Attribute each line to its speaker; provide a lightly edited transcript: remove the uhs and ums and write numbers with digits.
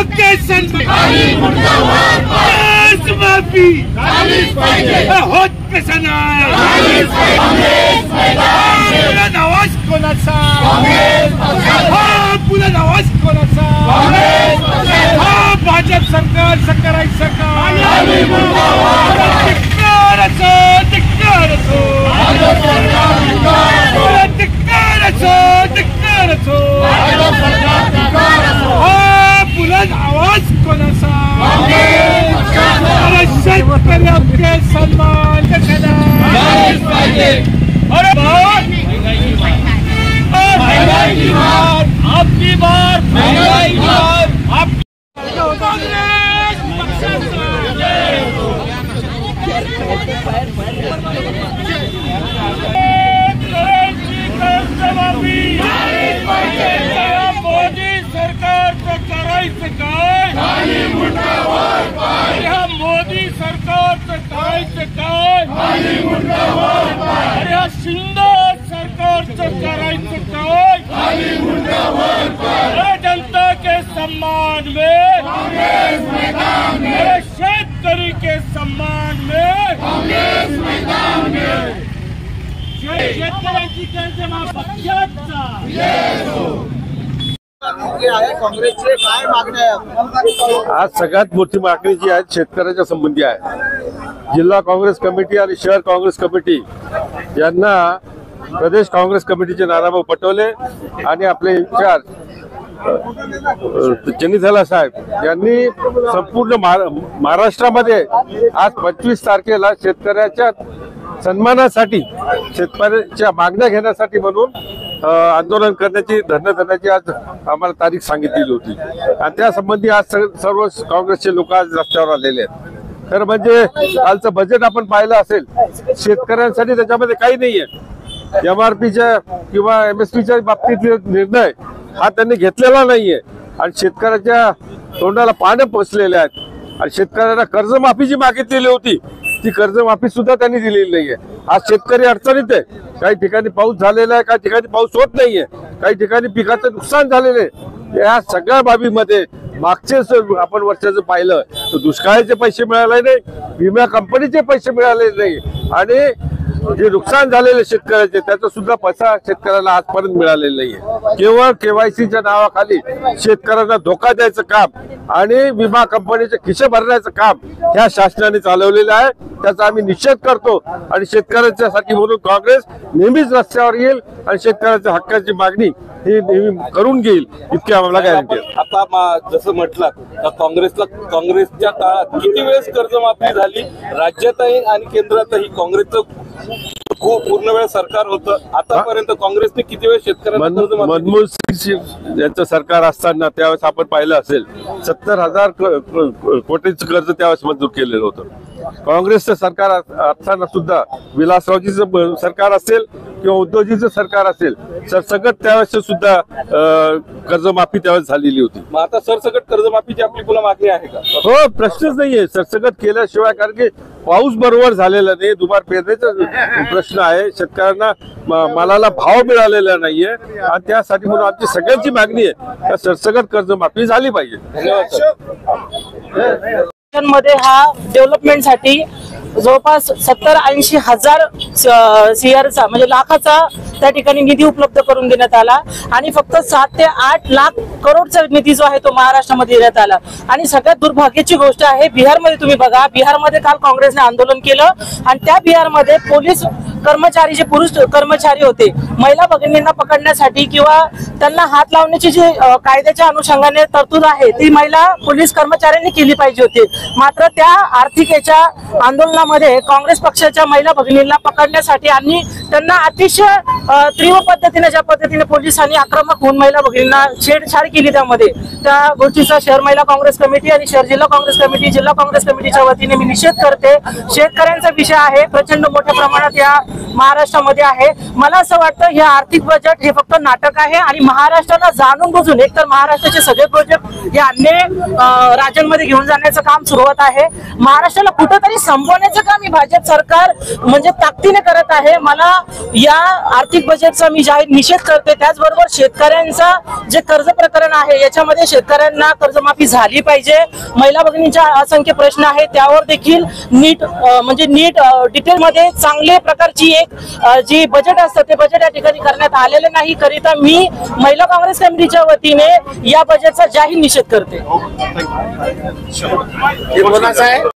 Speaker 1: के सन्मान माफी होत कसा नाही बुलंद आवाज कोणाचा बुलंद आवाज कोणाचा भाजप सरकार करायचं का बुलंद आवाज कोणाचा शेतकऱ्यांचे सन्मान आपकी बार महंगाई मोदी सरकारचं करायचं काय मोदी सरकारचं करायचं काय अरे शिंदे सरकारचं करायचं काय जनता के सम्मान में शेतकरी के सम्मान में शेतकऱ्यांची कर्जमाफी
Speaker 2: काँग्रेसचे काय मागण्या
Speaker 3: आज सगळ्यात मोठी मागणी जी आहे शेतकऱ्याच्या संबंधी आहे। जिल्हा काँग्रेस कमिटी आणि शहर काँग्रेस कमिटी यांना प्रदेश काँग्रेस कमिटीचे नाराभाऊ पटोले आणि आपले इन्चार्ज चन्नीथला साहेब यांनी संपूर्ण महाराष्ट्रामध्ये आज 25 तारखेला शेतकऱ्याच्या सन्मानासाठी शेतकऱ्याच्या मागण्या घेण्यासाठी म्हणून आंदोलन करण्याची धरणे धरण्याची आज आम्हाला तारीख सांगितलेली होती आणि त्या संबंधी आज सर्व काँग्रेसचे लोक आज रस्त्यावर आलेले आहेत। तर म्हणजे कालचं बजेट आपण पाहिलं असेल, शेतकऱ्यांसाठी त्याच्यामध्ये काही नाहीये। MRPच्या किंवा MSPच्या बाबतीतले निर्णय हा त्यांनी घेतलेला नाहीये आणि शेतकऱ्याच्या तोंडाला पानं पोचलेले आहेत आणि शेतकऱ्यांना कर्जमाफी जी मागितलेली होती ती कर्जमाफी सुद्धा त्यांनी दिलेली नाहीये। आज शेतकरी अडचणीत आहे, काही ठिकाणी पाऊस झालेला आहे, काही ठिकाणी पाऊस होत नाहीये, काही ठिकाणी पिकाचं नुकसान झालेलं आहे। या सगळ्या बाबीमध्ये मागचे आपण वर्षाचं पाहिलं तर दुष्काळाचे पैसे मिळाले नाही, विमा कंपनीचे पैसे मिळाले नाही आणि जे नुकसान झालेले शेतकऱ्याचे त्याचा सुद्धा पैसा शेतकऱ्याला आजपर्यंत मिळालेला नाहीये। केवळ KYCच्या नावाखाली शेतकऱ्यांना धोका द्यायचं काम आणि विमा कंपनीचे खिसे भरण्याचं काम ह्या शासनाने चालवलेलं आहे, त्याचा आम्ही निषेध करतो आणि शेतकऱ्यांच्यासाठी म्हणून काँग्रेस नेहमीच रस्त्यावर येईल आणि शेतकऱ्याच्या हक्काची मागणी ही नेहमी करून घेईल इतकी आम्हाला गॅरंटी आहे।
Speaker 4: आता जसं म्हटलं काँग्रेसच्या काळात किती वेळेस कर्जमाफी झाली, राज्यातही आणि केंद्रातही काँग्रेसचं खूप पूर्ण वेळ सरकार होतं, आतापर्यंत काँग्रेसने किती वेळ शेतकऱ्यांना
Speaker 3: मनमोहन सिंग यांचं सरकार असताना त्यावेळेस आपण पाहिलं असेल 70,000 कोटींचं कर्ज त्यावेळेस मंजूर केलेलं होतं। काँग्रेसचं सरकार असताना सुद्धा विलासरावजीचं सरकार असेल किंवा उद्धवजीचं सरकार असेल सरसकट त्यावेळेस सुद्धा कर्जमाफी त्यावेळेस झालेली होती।
Speaker 4: मग आता सरसकट कर्जमाफीची आपली पुन्हा मागणी आहे का?
Speaker 3: हो, प्रश्नच नाहीये सरसकट केल्याशिवाय, कारण की पाऊस बरोबर झालेला नाही, दुबार पेरणीचा प्रश्न आहे, शेतकऱ्यांना मालाला भाव मिळालेला नाहीये आणि त्यासाठी म्हणून आमची सगळ्यांची मागणी आहे का सरसकट कर्जमाफी झाली पाहिजे।
Speaker 4: धन्यवाद।
Speaker 5: मध्ये हा डेव्हलपमेंटसाठी जवळपास 70-80 हजार CRचा म्हणजे लाखाचा त्या ठिकाणी निधी उपलब्ध करून देण्यात आला आणि फक्त 7 ते 8 लाख करोडचा निधी जो आहे तो महाराष्ट्रामध्ये देण्यात आला। आणि सगळ्यात दुर्भाग्याची गोष्ट आहे, बिहारमध्ये तुम्ही बघा, बिहारमध्ये काल काँग्रेसने आंदोलन केलं आणि त्या बिहारमध्ये पोलीस कर्मचारी जे पुरुष कर्मचारी होते महिला भगिनींना पकडण्यासाठी किंवा त्यांना हात लावण्याची जी कायद्याच्या अनुषंगाने तरतूद आहे ती महिला पोलीस कर्मचाऱ्यांनी केली पाहिजे होती, मात्र त्या आर्थिक याच्या आंदोलनामध्ये काँग्रेस पक्षाच्या महिला भगिनींना पकडण्यासाठी आणि त्यांना अतिशय तीव्र पद्धतीने ज्या पद्धतीने पोलिसांनी आक्रमक होऊन महिला भगिनींना छेडछाड केली त्यामध्ये त्या गोष्टीचा शहर महिला काँग्रेस कमिटी आणि शहर जिल्हा काँग्रेस कमिटी जिल्हा काँग्रेस कमिटीच्या वतीने मी निषेध करते। शेतकऱ्यांचा विषय आहे, प्रचंड मोठ्या प्रमाणात या महाराष्ट्रामध्ये आहे। मला असं वाटतं हे आर्थिक बजेट हे फक्त नाटक आहे आणि महाराष्ट्राला जाणून बुजून एकतर महाराष्ट्राचे सगळे प्रोजेक्ट या अन्य राज्यांमध्ये घेऊन जाण्याचं काम सुरुवात आहे। महाराष्ट्राला कुठेतरी संपवण्याचं काम ही भाजप सरकार म्हणजे ताकदीने करत आहे। मला या आर्थिक बजेटचा मी जाहीर निषेध करते। त्याचबरोबर शेतकऱ्यांचा जे कर्ज प्रकरण आहे याच्यामध्ये शेतकऱ्यांना कर्जमाफी झाली पाहिजे। महिला भगिनींच्या असंख्य प्रश्न आहेत त्यावर देखील नीट डिटेल मध्ये चांगल्या प्रकारची एक जी बजेट असतं ते बजेट या ठिकाणी करण्यात आलेले नाही करिता मी महिला काँग्रेस कमिटीच्या वतीने या बजेटचा जाहीर निषेध करते।
Speaker 2: हे कोणाचं आहे?